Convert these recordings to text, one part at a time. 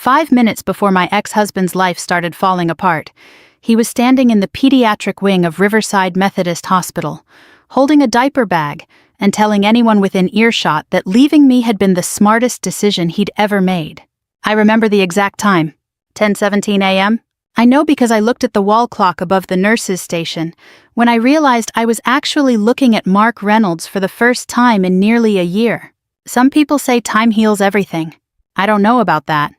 5 minutes before my ex-husband's life started falling apart, he was standing in the pediatric wing of Riverside Methodist Hospital, holding a diaper bag and telling anyone within earshot that leaving me had been the smartest decision he'd ever made. I remember the exact time, 10:17 a.m. I know because I looked at the wall clock above the nurses' station when I realized I was actually looking at Mark Reynolds for the first time in nearly a year. Some people say time heals everything. I don't know about that.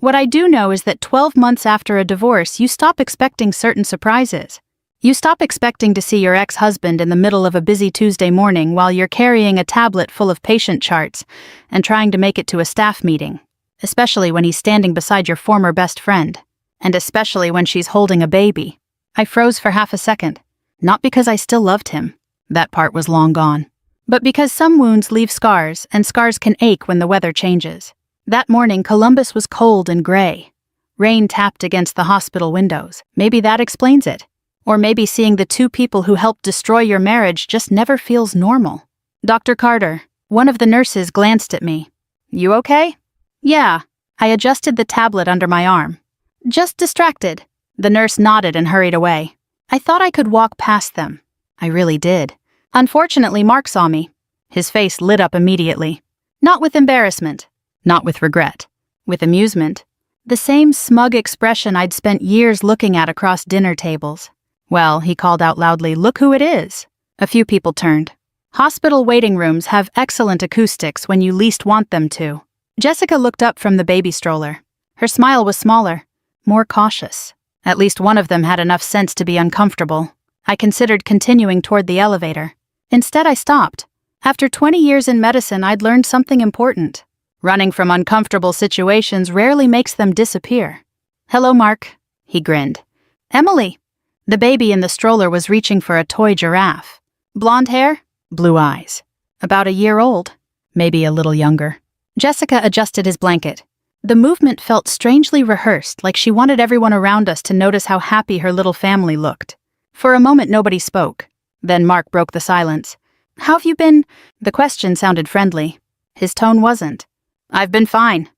What I do know is that 12 months after a divorce, you stop expecting certain surprises. You stop expecting to see your ex-husband in the middle of a busy Tuesday morning while you're carrying a tablet full of patient charts and trying to make it to a staff meeting, especially when he's standing beside your former best friend. And especially when she's holding a baby. I froze for half a second. Not because I still loved him. That part was long gone. But because some wounds leave scars, and scars can ache when the weather changes. That morning, Columbus was cold and gray. Rain tapped against the hospital windows. Maybe that explains it. Or maybe seeing the two people who helped destroy your marriage just never feels normal. Dr. Carter, one of the nurses, glanced at me. "You okay?" "Yeah." I adjusted the tablet under my arm. "Just distracted." The nurse nodded and hurried away. I thought I could walk past them. I really did. Unfortunately, Mark saw me. His face lit up immediately. Not with embarrassment. Not with regret. With amusement. The same smug expression I'd spent years looking at across dinner tables. "Well," he called out loudly, "look who it is." A few people turned. Hospital waiting rooms have excellent acoustics when you least want them to. Jessica looked up from the baby stroller. Her smile was smaller. More cautious. At least one of them had enough sense to be uncomfortable. I considered continuing toward the elevator. Instead, I stopped. After 20 years in medicine, I'd learned something important. Running from uncomfortable situations rarely makes them disappear. "Hello, Mark," he grinned. "Emily." The baby in the stroller was reaching for a toy giraffe. Blonde hair, blue eyes. About a year old, maybe a little younger. Jessica adjusted his blanket. The movement felt strangely rehearsed, like she wanted everyone around us to notice how happy her little family looked. For a moment, nobody spoke. Then Mark broke the silence. "How have you been?" The question sounded friendly. His tone wasn't. "I've been fine."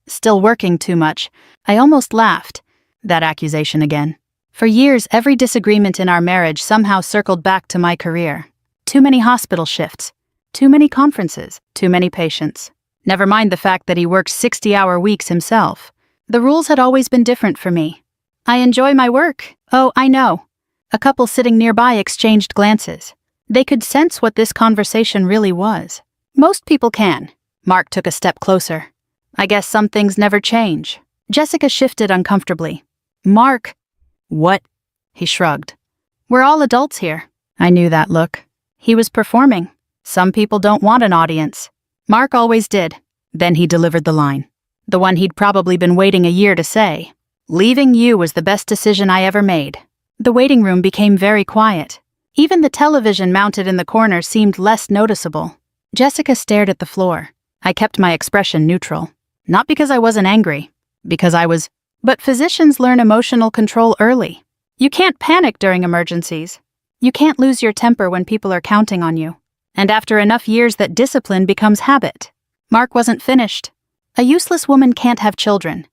"Still working too much." I almost laughed. That accusation again. For years, every disagreement in our marriage somehow circled back to my career. Too many hospital shifts. Too many conferences. Too many patients. Never mind the fact that he worked 60-hour weeks himself. The rules had always been different for me. "I enjoy my work." "Oh, I know." A couple sitting nearby exchanged glances. They could sense what this conversation really was. Most people can. Mark took a step closer. "I guess some things never change." Jessica shifted uncomfortably. "Mark." "What?" He shrugged. "We're all adults here." I knew that look. He was performing. Some people don't want an audience. Mark always did. Then he delivered the line. The one he'd probably been waiting a year to say. "Leaving you was the best decision I ever made." The waiting room became very quiet. Even the television mounted in the corner seemed less noticeable. Jessica stared at the floor. I kept my expression neutral. Not because I wasn't angry. Because I was. But physicians learn emotional control early. You can't panic during emergencies. You can't lose your temper when people are counting on you. And after enough years that discipline becomes habit. Mark wasn't finished. A useless woman can't have children.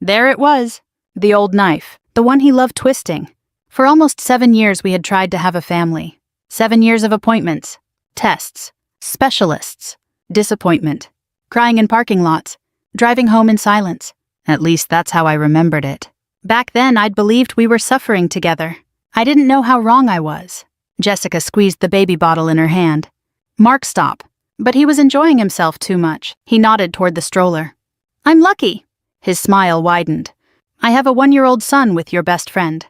There it was. The old knife. The one he loved twisting. For almost 7 years we had tried to have a family. 7 years of appointments. Tests. Specialists. Disappointment. Crying in parking lots. Driving home in silence. At least that's how I remembered it. Back then I'd believed we were suffering together. I didn't know how wrong I was. Jessica squeezed the baby bottle in her hand. "Mark, stop." But he was enjoying himself too much. He nodded toward the stroller. "I'm lucky." His smile widened. "I have a 1-year-old son with your best friend."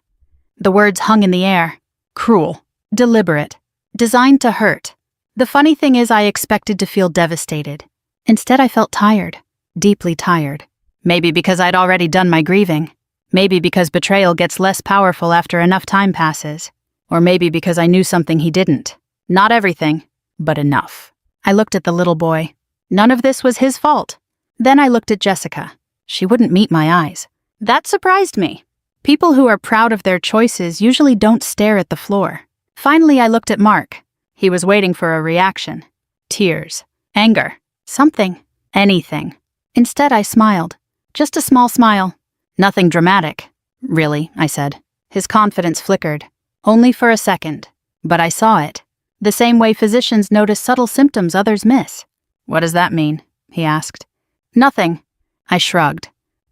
The words hung in the air. Cruel. Deliberate. Designed to hurt. The funny thing is I expected to feel devastated. Instead I felt tired. Deeply tired. Maybe because I'd already done my grieving. Maybe because betrayal gets less powerful after enough time passes. Or maybe because I knew something he didn't. Not everything. But enough. I looked at the little boy. None of this was his fault. Then I looked at Jessica. She wouldn't meet my eyes. That surprised me. People who are proud of their choices usually don't stare at the floor. Finally, I looked at Mark. He was waiting for a reaction. Tears. Anger. Something. Anything. Instead, I smiled. Just a small smile. Nothing dramatic. Really, I said. His confidence flickered. Only for a second. But I saw it. The same way physicians notice subtle symptoms others miss. What does that mean? He asked. Nothing. I shrugged.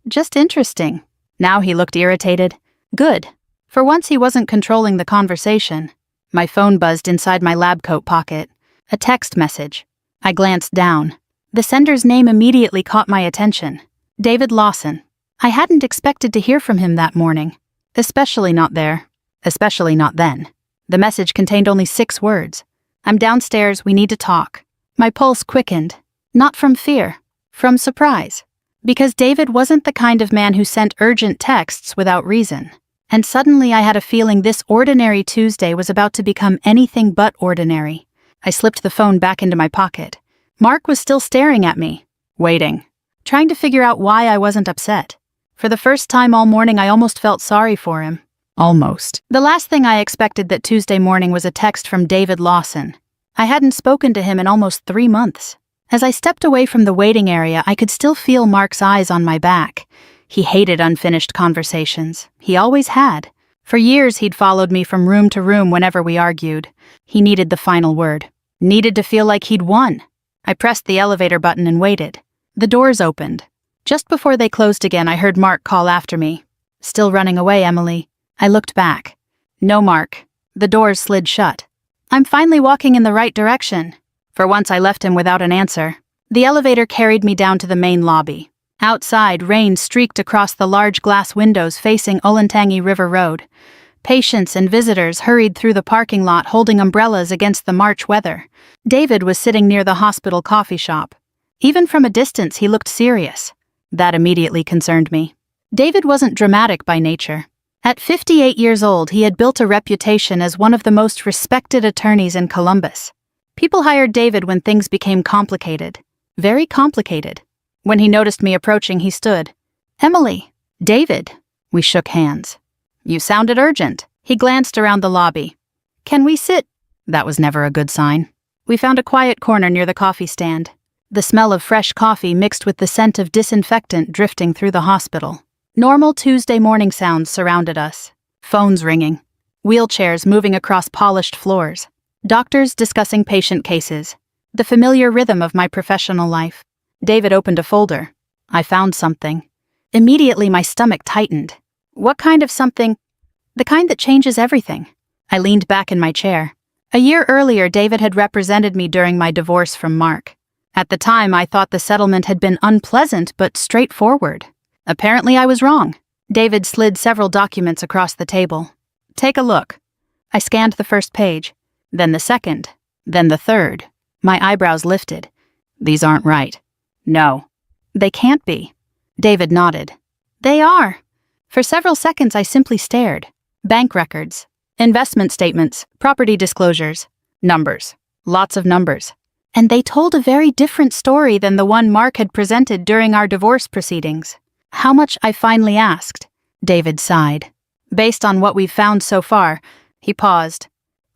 Just interesting. Now he looked irritated. Good. For once he wasn't controlling the conversation. My phone buzzed inside my lab coat pocket. A text message. I glanced down. The sender's name immediately caught my attention. David Lawson. I hadn't expected to hear from him that morning. Especially not there. Especially not then. The message contained only 6 words. I'm downstairs, we need to talk. My pulse quickened. Not from fear. From surprise. Because David wasn't the kind of man who sent urgent texts without reason. And suddenly I had a feeling this ordinary Tuesday was about to become anything but ordinary. I slipped the phone back into my pocket. Mark was still staring at me, waiting, trying to figure out why I wasn't upset. For the first time all morning I almost felt sorry for him. Almost. The last thing I expected that Tuesday morning was a text from David Lawson. I hadn't spoken to him in almost 3 months. As I stepped away from the waiting area, I could still feel Mark's eyes on my back. He hated unfinished conversations. He always had. For years he'd followed me from room to room whenever we argued. He needed the final word. Needed to feel like he'd won. I pressed the elevator button and waited. The doors opened. Just before they closed again, I heard Mark call after me. Still running away, Emily. I looked back. No Mark. The doors slid shut. I'm finally walking in the right direction. For once I left him without an answer. The elevator carried me down to the main lobby. Outside, rain streaked across the large glass windows facing Olentangy River Road. Patients and visitors hurried through the parking lot holding umbrellas against the March weather. David was sitting near the hospital coffee shop. Even from a distance, he looked serious. That immediately concerned me. David wasn't dramatic by nature. At 58 years old, he had built a reputation as one of the most respected attorneys in Columbus. People hired David when things became complicated. Very complicated. When he noticed me approaching, he stood. Emily. David. We shook hands. You sounded urgent. He glanced around the lobby. Can we sit? That was never a good sign. We found a quiet corner near the coffee stand. The smell of fresh coffee mixed with the scent of disinfectant drifting through the hospital. Normal Tuesday morning sounds surrounded us. Phones ringing. Wheelchairs moving across polished floors. Doctors discussing patient cases. The familiar rhythm of my professional life. David opened a folder. I found something. Immediately my stomach tightened. What kind of something? The kind that changes everything. I leaned back in my chair. A year earlier, David had represented me during my divorce from Mark. At the time, I thought the settlement had been unpleasant but straightforward. Apparently, I was wrong. David slid several documents across the table. Take a look. I scanned the first page, then the second, then the third. My eyebrows lifted. These aren't right. No. They can't be. David nodded. They are. For several seconds, I simply stared. Bank records, investment statements, property disclosures, numbers. Lots of numbers. And they told a very different story than the one Mark had presented during our divorce proceedings. How much, I finally asked. David sighed. Based on what we've found so far, he paused.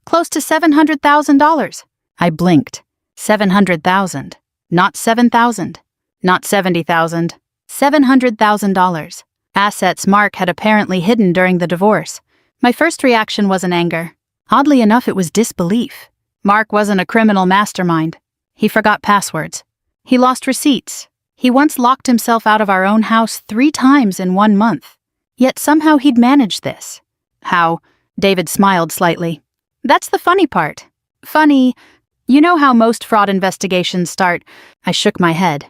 Close to $700,000. I blinked. 700,000. Not 7,000. Not 70,000. $700,000. Assets Mark had apparently hidden during the divorce. My first reaction wasn't anger. Oddly enough, it was disbelief. Mark wasn't a criminal mastermind. He forgot passwords. He lost receipts. He once locked himself out of our own house 3 times in 1 month. Yet somehow he'd managed this. How? David smiled slightly. That's the funny part. Funny. You know how most fraud investigations start? I shook my head.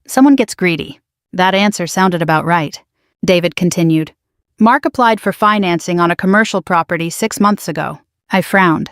Someone gets greedy. That answer sounded about right. David continued. Mark applied for financing on a commercial property 6 months ago. I frowned.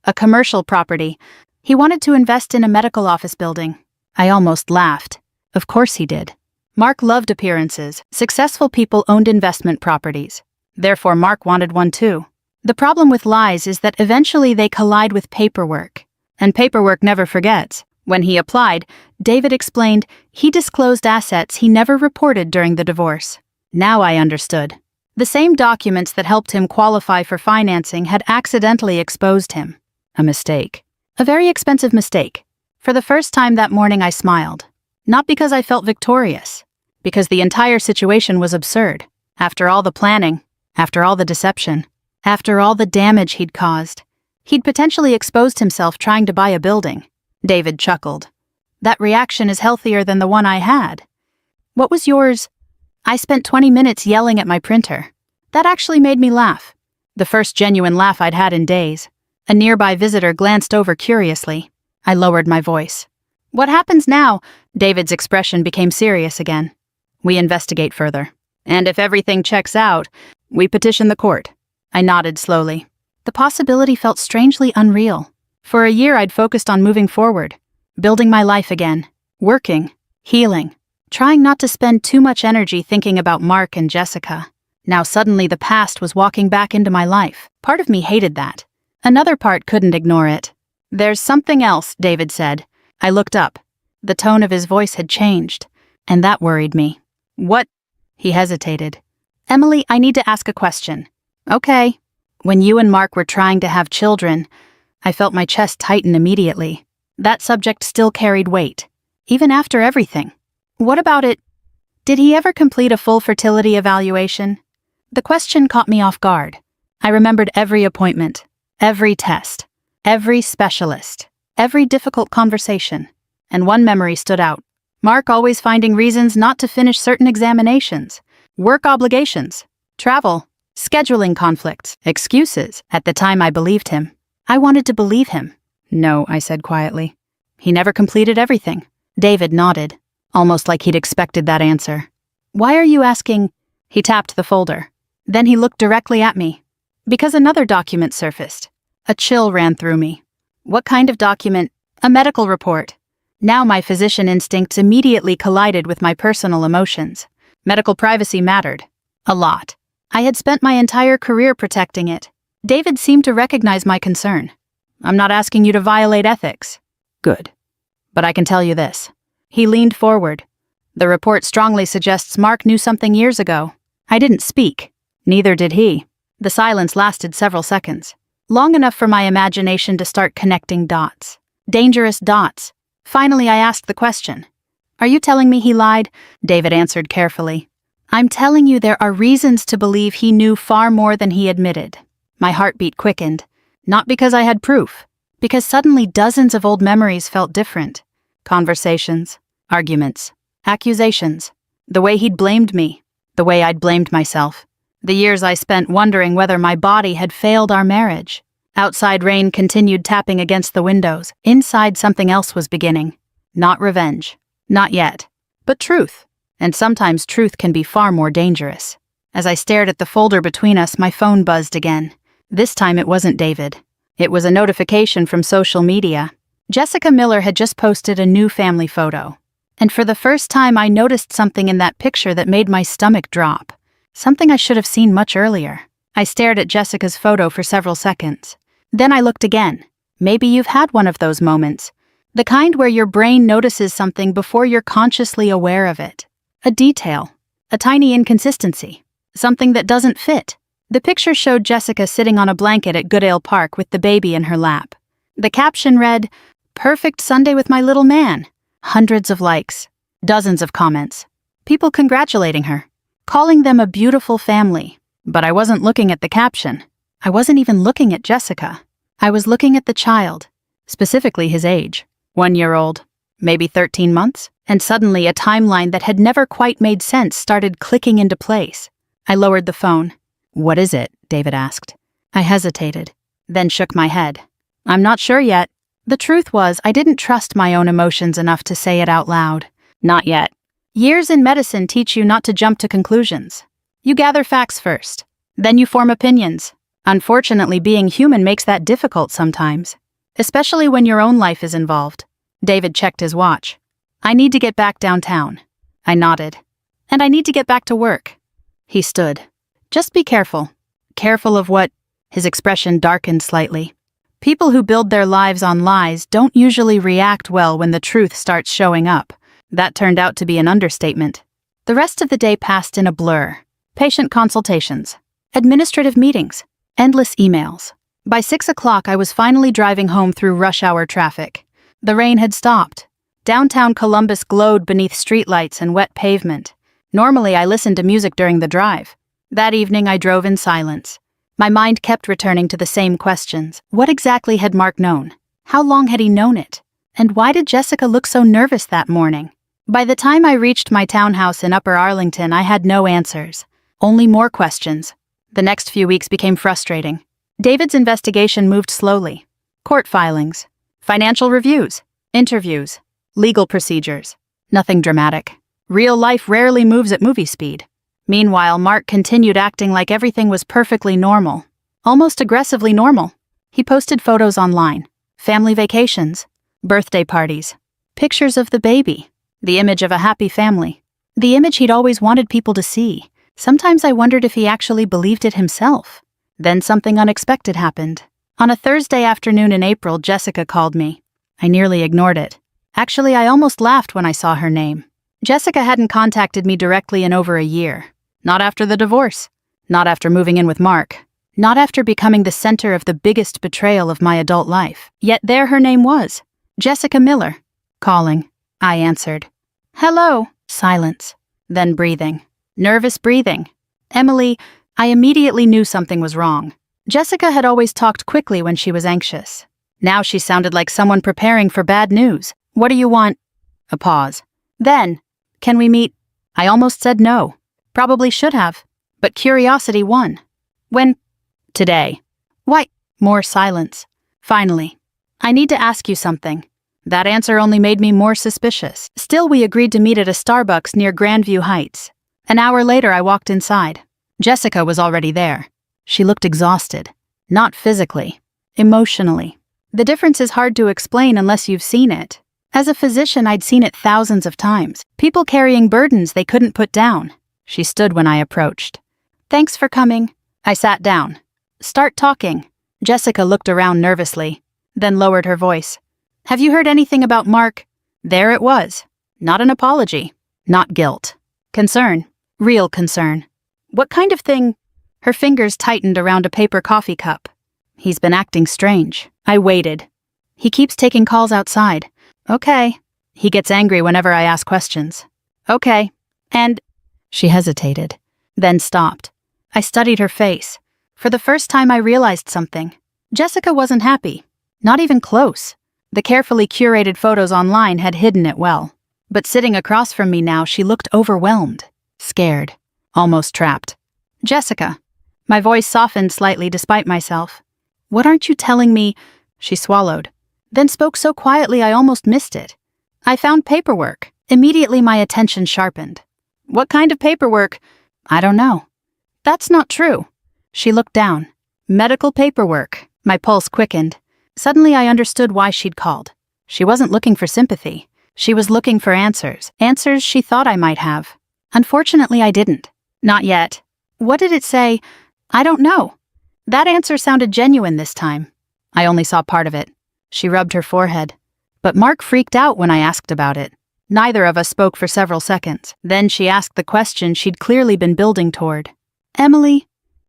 A commercial property. He wanted to invest in a medical office building. I almost laughed. Of course he did. Mark loved appearances. Successful people owned investment properties. Therefore, Mark wanted one too. The problem with lies is that eventually they collide with paperwork. And paperwork never forgets. When he applied, David explained he disclosed assets he never reported during the divorce. Now I understood. The same documents that helped him qualify for financing had accidentally exposed him. A mistake. A very expensive mistake. For the first time that morning I smiled. Not because I felt victorious. because the entire situation was absurd. After all the planning, after all the deception, after all the damage he'd caused, he'd potentially exposed himself trying to buy a building. David chuckled. That reaction is healthier than the one I had. What was yours? I spent 20 minutes yelling at my printer. That actually made me laugh. The first genuine laugh I'd had in days. A nearby visitor glanced over curiously. I lowered my voice. What happens now? David's expression became serious again. We investigate further. And if everything checks out, we petition the court. I nodded slowly. The possibility felt strangely unreal. For a year I'd focused on moving forward, building my life again, working, healing, trying not to spend too much energy thinking about Mark and Jessica. Now suddenly the past was walking back into my life. Part of me hated that. Another part couldn't ignore it. There's something else, David said. I looked up. The tone of his voice had changed, and that worried me. What? He hesitated. Emily, I need to ask a question. Okay. When you and Mark were trying to have children, I felt my chest tighten immediately. That subject still carried weight, even after everything. What about it? Did he ever complete a full fertility evaluation? The question caught me off guard. I remembered every appointment, every test, every specialist, every difficult conversation, and one memory stood out. Mark always finding reasons not to finish certain examinations, work obligations, travel, scheduling conflicts, excuses. At the time I believed him. I wanted to believe him. No, I said quietly. He never completed everything. David nodded, almost like he'd expected that answer. Why are you asking? He tapped the folder. Then he looked directly at me. Because another document surfaced. A chill ran through me. What kind of document? A medical report. Now my physician instincts immediately collided with my personal emotions. Medical privacy mattered. A lot. I had spent my entire career protecting it. David seemed to recognize my concern. I'm not asking you to violate ethics. Good. But I can tell you this. He leaned forward. The report strongly suggests Mark knew something years ago. I didn't speak. Neither did he. The silence lasted several seconds. Long enough for my imagination to start connecting dots. Dangerous dots. Finally, I asked the question. Are you telling me he lied? David answered carefully. I'm telling you there are reasons to believe he knew far more than he admitted. My heartbeat quickened. Not because I had proof. Because suddenly dozens of old memories felt different. Conversations, arguments, accusations. The way he'd blamed me. The way I'd blamed myself. The years I spent wondering whether my body had failed our marriage. Outside rain continued tapping against the windows. Inside something else was beginning. Not revenge. Not yet. But truth. And sometimes truth can be far more dangerous. As I stared at the folder between us, my phone buzzed again. This time it wasn't David. It was a notification from social media. Jessica Miller had just posted a new family photo. And for the first time I noticed something in that picture that made my stomach drop. Something I should have seen much earlier. I stared at Jessica's photo for several seconds. Then I looked again. Maybe you've had one of those moments. The kind where your brain notices something before you're consciously aware of it. A detail. A tiny inconsistency. Something that doesn't fit. The picture showed Jessica sitting on a blanket at Goodale Park with the baby in her lap. The caption read, "Perfect Sunday with my little man." Hundreds of likes. Dozens of comments. People congratulating her. Calling them a beautiful family. But I wasn't looking at the caption. I wasn't even looking at Jessica. I was looking at the child. Specifically his age. 1 year old. Maybe 13 months? And suddenly a timeline that had never quite made sense started clicking into place. I lowered the phone. What is it? David asked. I hesitated, then shook my head. I'm not sure yet. The truth was, I didn't trust my own emotions enough to say it out loud. Not yet. Years in medicine teach you not to jump to conclusions. You gather facts first. Then you form opinions. Unfortunately, being human makes that difficult sometimes. Especially when your own life is involved. David checked his watch. I need to get back downtown. I nodded. And I need to get back to work. He stood. Just be careful. Careful of what? His expression darkened slightly. People who build their lives on lies don't usually react well when the truth starts showing up. That turned out to be an understatement. The rest of the day passed in a blur. Patient consultations, administrative meetings, endless emails. By 6 o'clock, I was finally driving home through rush hour traffic. The rain had stopped. Downtown Columbus glowed beneath streetlights and wet pavement. Normally, I listen to music during the drive. That evening, I drove in silence. My mind kept returning to the same questions. What exactly had Mark known? How long had he known it? And why did Jessica look so nervous that morning? By the time I reached my townhouse in Upper Arlington, I had no answers. Only more questions. The next few weeks became frustrating. David's investigation moved slowly. Court filings, financial reviews, interviews, legal procedures. Nothing dramatic. Real life rarely moves at movie speed. Meanwhile, Mark continued acting like everything was perfectly normal. Almost aggressively normal. He posted photos online. Family vacations. Birthday parties. Pictures of the baby. The image of a happy family. The image he'd always wanted people to see. Sometimes I wondered if he actually believed it himself. Then something unexpected happened. On a Thursday afternoon in April, Jessica called me. I nearly ignored it. Actually, I almost laughed when I saw her name. Jessica hadn't contacted me directly in over a year. Not after the divorce. Not after moving in with Mark. Not after becoming the center of the biggest betrayal of my adult life. Yet there her name was. Jessica Miller. Calling. I answered. Hello. Silence. Then breathing. Nervous breathing. Emily, I immediately knew something was wrong. Jessica had always talked quickly when she was anxious. Now she sounded like someone preparing for bad news. What do you want? A pause. Then, can we meet? I almost said no. Probably should have. But curiosity won. When? Today. Why? More silence. Finally. I need to ask you something. That answer only made me more suspicious. Still, we agreed to meet at a Starbucks near Grandview Heights. An hour later, I walked inside. Jessica was already there. She looked exhausted. Not physically. Emotionally. The difference is hard to explain unless you've seen it. As a physician, I'd seen it thousands of times. People carrying burdens they couldn't put down. She stood when I approached. Thanks for coming. I sat down. Start talking. Jessica looked around nervously, then lowered her voice. Have you heard anything about Mark? There it was. Not an apology. Not guilt. Concern. Real concern. What kind of thing? Her fingers tightened around a paper coffee cup. He's been acting strange. I waited. He keeps taking calls outside. Okay. He gets angry whenever I ask questions. Okay. And... She hesitated, then stopped. I studied her face. For the first time, I realized something. Jessica wasn't happy. Not even close. The carefully curated photos online had hidden it well. But sitting across from me now, she looked overwhelmed. Scared. Almost trapped. Jessica. My voice softened slightly despite myself. What aren't you telling me? She swallowed. Then spoke so quietly I almost missed it. I found paperwork. Immediately my attention sharpened. What kind of paperwork? I don't know. That's not true. She looked down. Medical paperwork. My pulse quickened. Suddenly I understood why she'd called. She wasn't looking for sympathy. She was looking for answers. Answers she thought I might have. Unfortunately, I didn't. Not yet. What did it say? I don't know. That answer sounded genuine this time. I only saw part of it. She rubbed her forehead. But Mark freaked out when I asked about it. Neither of us spoke for several seconds. Then she asked the question she'd clearly been building toward. Emily?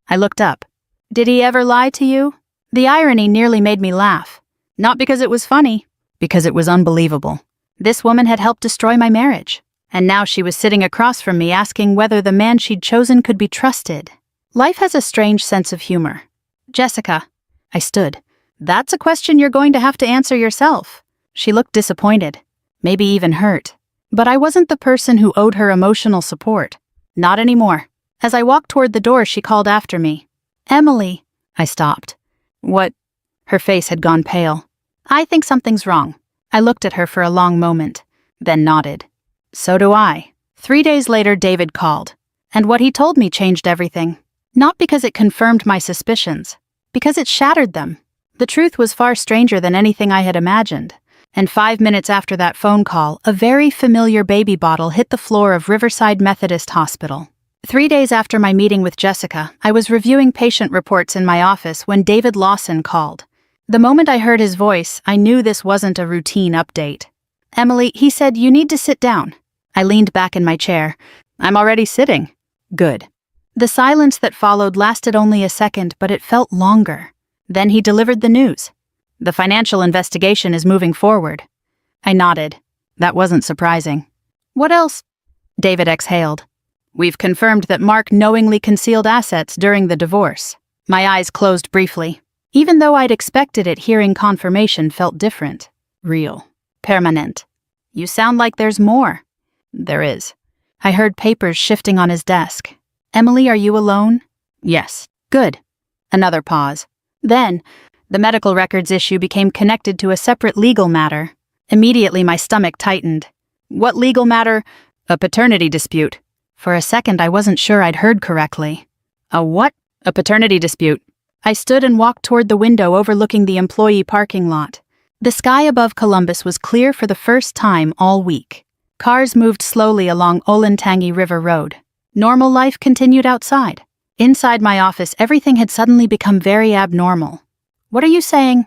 I looked up. Did he ever lie to you? The irony nearly made me laugh. Not because it was funny, because it was unbelievable. This woman had helped destroy my marriage. And now she was sitting across from me asking whether the man she'd chosen could be trusted. Life has a strange sense of humor. Jessica. I stood. That's a question you're going to have to answer yourself. She looked disappointed. Maybe even hurt. But I wasn't the person who owed her emotional support. Not anymore. As I walked toward the door, she called after me. Emily. I stopped. What? Her face had gone pale. I think something's wrong. I looked at her for a long moment, then nodded. So do I. 3 days later, David called. And what he told me changed everything. Not because it confirmed my suspicions, because it shattered them. The truth was far stranger than anything I had imagined. And 5 minutes after that phone call, a very familiar baby bottle hit the floor of Riverside Methodist Hospital. 3 days after my meeting with Jessica, I was reviewing patient reports in my office when David Lawson called. The moment I heard his voice, I knew this wasn't a routine update. Emily, he said, you need to sit down. I leaned back in my chair. I'm already sitting. Good. The silence that followed lasted only a second, but it felt longer. Then he delivered the news. The financial investigation is moving forward. I nodded. That wasn't surprising. What else? David exhaled. We've confirmed that Mark knowingly concealed assets during the divorce. My eyes closed briefly. Even though I'd expected it, hearing confirmation felt different. Real. Permanent. You sound like there's more. There is. I heard papers shifting on his desk. Emily, are you alone? Yes. Good. Another pause. Then, the medical records issue became connected to a separate legal matter. Immediately, my stomach tightened. What legal matter? A paternity dispute. For a second, I wasn't sure I'd heard correctly. A what? A paternity dispute. I stood and walked toward the window overlooking the employee parking lot. The sky above Columbus was clear for the first time all week. Cars moved slowly along Olentangy River Road. Normal life continued outside. Inside my office, everything had suddenly become very abnormal. What are you saying?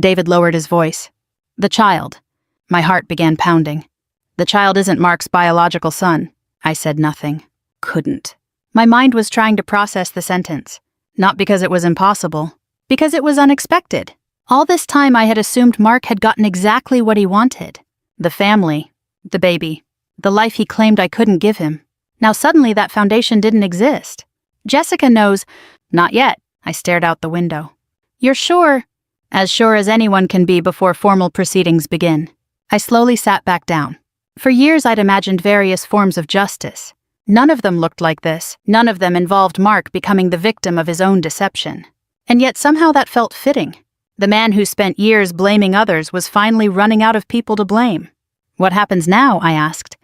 David lowered his voice. The child. My heart began pounding. The child isn't Mark's biological son. I said nothing. Couldn't. My mind was trying to process the sentence. Not because it was impossible. Because it was unexpected. All this time I had assumed Mark had gotten exactly what he wanted. The family. The baby. The life he claimed I couldn't give him. Now suddenly that foundation didn't exist. Jessica knows. Not yet. I stared out the window. You're sure? As sure as anyone can be before formal proceedings begin. I slowly sat back down. For years I'd imagined various forms of justice. None of them looked like this. None of them involved Mark becoming the victim of his own deception. And yet somehow that felt fitting. The man who spent years blaming others was finally running out of people to blame. What happens now? I asked.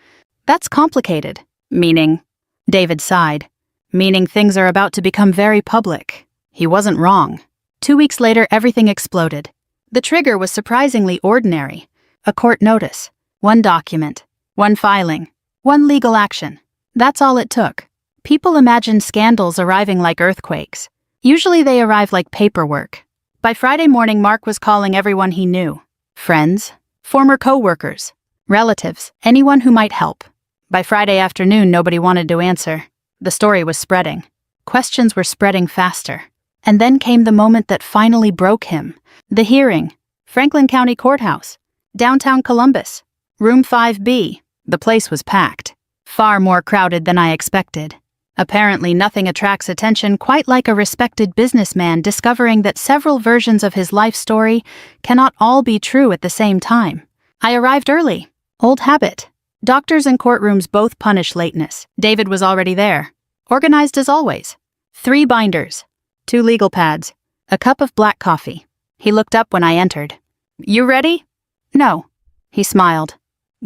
That's complicated. Meaning? David sighed. Meaning things are about to become very public. He wasn't wrong. 2 weeks later, everything exploded. The trigger was surprisingly ordinary. A court notice. One document. One filing. One legal action. That's all it took. People imagine scandals arriving like earthquakes. Usually they arrive like paperwork. By Friday morning, Mark was calling everyone he knew. Friends, former co-workers, relatives, anyone who might help. By Friday afternoon, nobody wanted to answer. The story was spreading. Questions were spreading faster. And then came the moment that finally broke him. The hearing. Franklin County Courthouse. Downtown Columbus. Room 5B. The place was packed. Far more crowded than I expected. Apparently nothing attracts attention quite like a respected businessman discovering that several versions of his life story cannot all be true at the same time. I arrived early. Old habit. Doctors and courtrooms both punish lateness. David was already there. Organized as always. 3 binders. 2 legal pads. A cup of black coffee. He looked up when I entered. You ready? No. He smiled.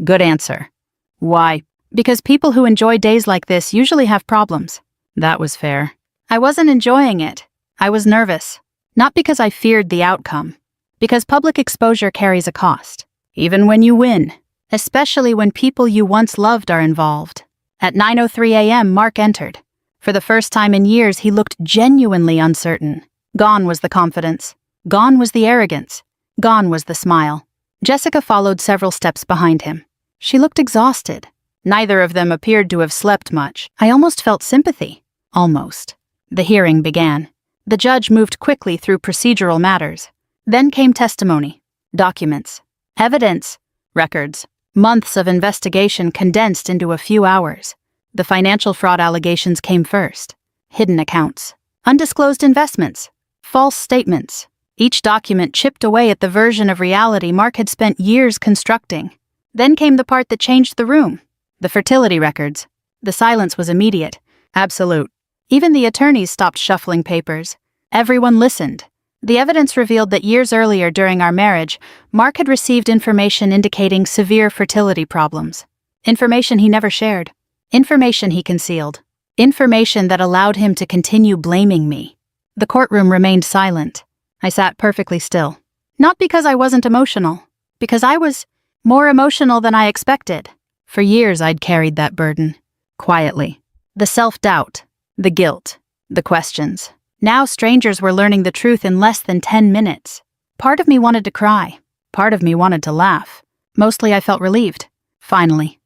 Good answer. Why? Because people who enjoy days like this usually have problems. That was fair. I wasn't enjoying it. I was nervous. Not because I feared the outcome. Because public exposure carries a cost. Even when you win. Especially when people you once loved are involved. At 9:03 a.m., Mark entered. For the first time in years, he looked genuinely uncertain. Gone was the confidence. Gone was the arrogance. Gone was the smile. Jessica followed several steps behind him. She looked exhausted. Neither of them appeared to have slept much. I almost felt sympathy. Almost. The hearing began. The judge moved quickly through procedural matters. Then came testimony, documents, evidence, records, months of investigation condensed into a few hours. The financial fraud allegations came first. Hidden accounts, undisclosed investments, false statements. Each document chipped away at the version of reality Mark had spent years constructing. Then came the part that changed the room. The fertility records. The silence was immediate, absolute. Even the attorneys stopped shuffling papers. Everyone listened. The evidence revealed that years earlier during our marriage, Mark had received information indicating severe fertility problems. Information he never shared. Information he concealed. Information that allowed him to continue blaming me. The courtroom remained silent. I sat perfectly still. Not because I wasn't emotional. Because I was more emotional than I expected. For years I'd carried that burden. Quietly. The self-doubt. The guilt. The questions. Now strangers were learning the truth in less than 10 minutes. Part of me wanted to cry. Part of me wanted to laugh. Mostly I felt relieved. Finally.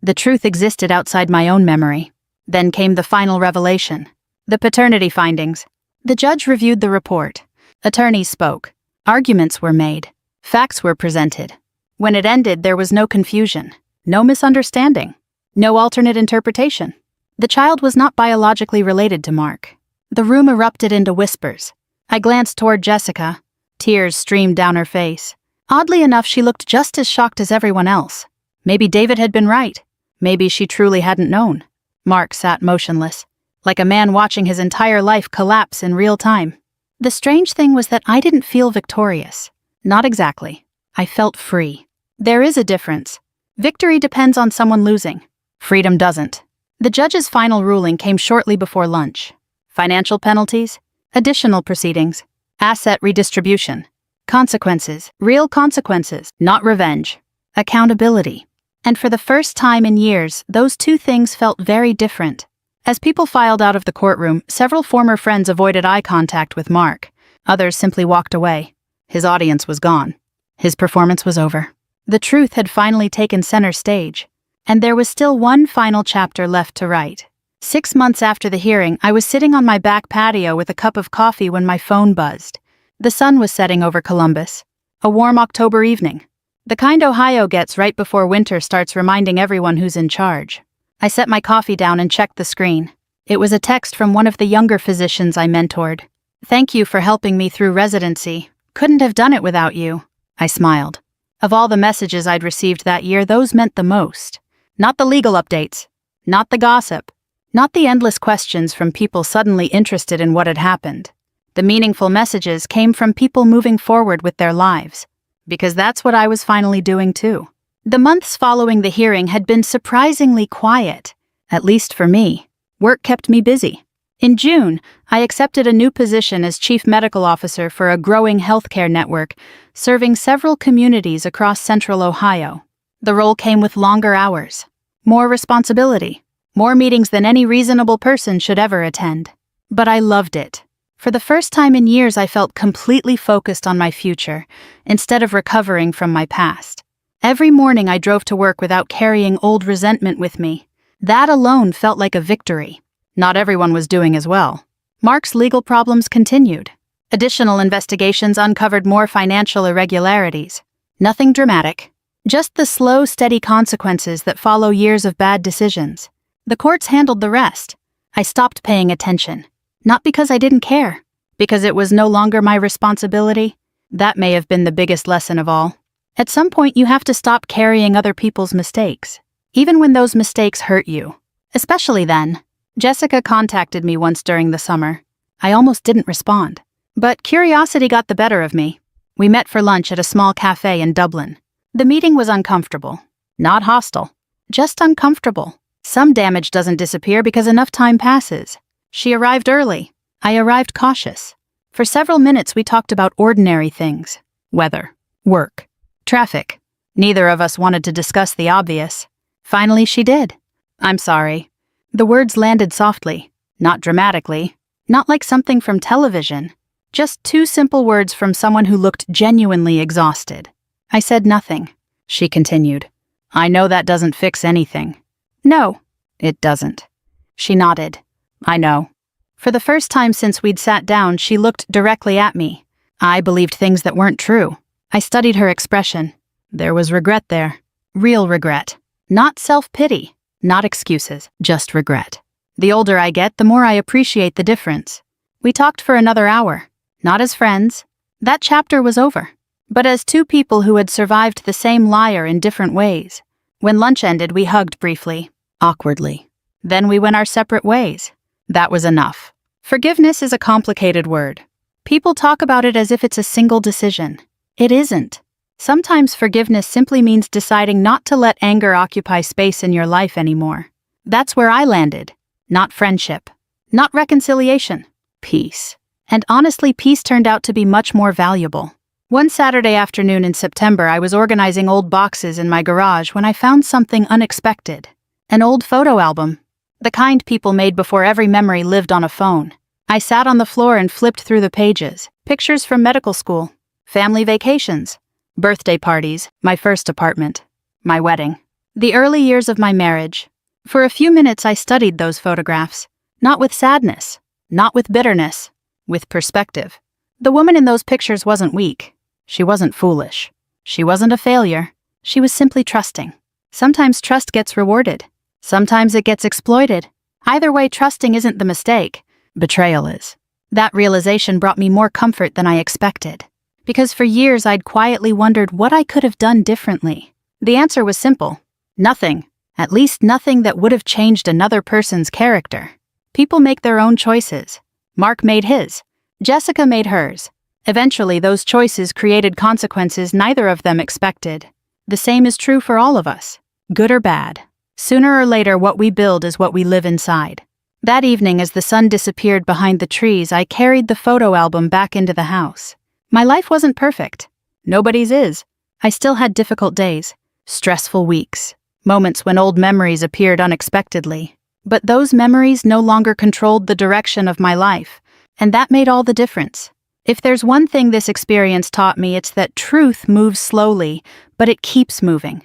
The truth existed outside my own memory. Then came the final revelation. The paternity findings. The judge reviewed the report. Attorneys spoke. Arguments were made. Facts were presented. When it ended, there was no confusion. No misunderstanding. No alternate interpretation. The child was not biologically related to Mark. The room erupted into whispers. I glanced toward Jessica. Tears streamed down her face. Oddly enough, she looked just as shocked as everyone else. Maybe David had been right. Maybe she truly hadn't known. Mark sat motionless, like a man watching his entire life collapse in real time. The strange thing was that I didn't feel victorious. Not exactly. I felt free. There is a difference. Victory depends on someone losing. Freedom doesn't. The judge's final ruling came shortly before lunch. Financial penalties, additional proceedings, asset redistribution, consequences, real consequences, not revenge, accountability. And for the first time in years, those two things felt very different. As people filed out of the courtroom, several former friends avoided eye contact with Mark. Others simply walked away. His audience was gone. His performance was over. The truth had finally taken center stage. And there was still one final chapter left to write. 6 months after the hearing, I was sitting on my back patio with a cup of coffee when my phone buzzed. The sun was setting over Columbus. A warm October evening. The kind Ohio gets right before winter starts reminding everyone who's in charge. I set my coffee down and checked the screen. It was a text from one of the younger physicians I mentored. "Thank you for helping me through residency. Couldn't have done it without you." I smiled. Of all the messages I'd received that year, those meant the most. Not the legal updates. Not the gossip. Not the endless questions from people suddenly interested in what had happened. The meaningful messages came from people moving forward with their lives. Because that's what I was finally doing too. The months following the hearing had been surprisingly quiet, at least for me. Work kept me busy. In June, I accepted a new position as Chief Medical Officer for a growing healthcare network, serving several communities across central Ohio. The role came with longer hours, more responsibility, more meetings than any reasonable person should ever attend. But I loved it. For the first time in years, I felt completely focused on my future, instead of recovering from my past. Every morning I drove to work without carrying old resentment with me. That alone felt like a victory. Not everyone was doing as well. Mark's legal problems continued. Additional investigations uncovered more financial irregularities. Nothing dramatic. Just the slow, steady consequences that follow years of bad decisions. The courts handled the rest. I stopped paying attention. Not because I didn't care. Because it was no longer my responsibility. That may have been the biggest lesson of all. At some point, you have to stop carrying other people's mistakes. Even when those mistakes hurt you. Especially then. Jessica contacted me once during the summer. I almost didn't respond. But curiosity got the better of me. We met for lunch at a small cafe in Dublin. The meeting was uncomfortable. Not hostile. Just uncomfortable. Some damage doesn't disappear because enough time passes. She arrived early. I arrived cautious. For several minutes we talked about ordinary things. Weather. Work. Traffic. Neither of us wanted to discuss the obvious. Finally she did. "I'm sorry." The words landed softly. Not dramatically. Not like something from television. Just two simple words from someone who looked genuinely exhausted. I said nothing. She continued. "I know that doesn't fix anything." "No, it doesn't." She nodded. "I know." For the first time since we'd sat down, she looked directly at me. I believed things that weren't true. I studied her expression. There was regret there. Real regret. Not self-pity. Not excuses. Just regret. The older I get, the more I appreciate the difference. We talked for another hour. Not as friends. That chapter was over. But as two people who had survived the same liar in different ways. When lunch ended, we hugged briefly. Awkwardly. Then we went our separate ways. That was enough. Forgiveness is a complicated word. People talk about it as if it's a single decision. It isn't. Sometimes forgiveness simply means deciding not to let anger occupy space in your life anymore. That's where I landed. Not friendship. Not reconciliation. Peace. And honestly, peace turned out to be much more valuable. One Saturday afternoon in September, I was organizing old boxes in my garage when I found something unexpected. An old photo album. The kind people made before every memory lived on a phone. I sat on the floor and flipped through the pages. Pictures from medical school. Family vacations. Birthday parties. My first apartment. My wedding. The early years of my marriage. For a few minutes I studied those photographs. Not with sadness. Not with bitterness. With perspective. The woman in those pictures wasn't weak. She wasn't foolish. She wasn't a failure. She was simply trusting. Sometimes trust gets rewarded. Sometimes it gets exploited. Either way, trusting isn't the mistake. Betrayal is. That realization brought me more comfort than I expected. Because for years I'd quietly wondered what I could have done differently. The answer was simple. Nothing. At least nothing that would have changed another person's character. People make their own choices. Mark made his. Jessica made hers. Eventually, those choices created consequences neither of them expected. The same is true for all of us, good or bad. Sooner or later, what we build is what we live inside. That evening, as the sun disappeared behind the trees, I carried the photo album back into the house. My life wasn't perfect. Nobody's is. I still had difficult days, stressful weeks, moments when old memories appeared unexpectedly. But those memories no longer controlled the direction of my life, and that made all the difference. If there's one thing this experience taught me, it's that truth moves slowly, but it keeps moving.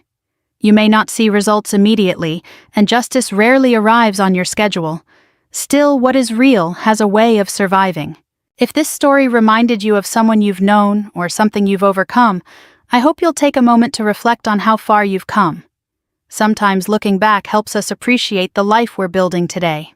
You may not see results immediately, and justice rarely arrives on your schedule. Still, what is real has a way of surviving. If this story reminded you of someone you've known or something you've overcome, I hope you'll take a moment to reflect on how far you've come. Sometimes looking back helps us appreciate the life we're building today.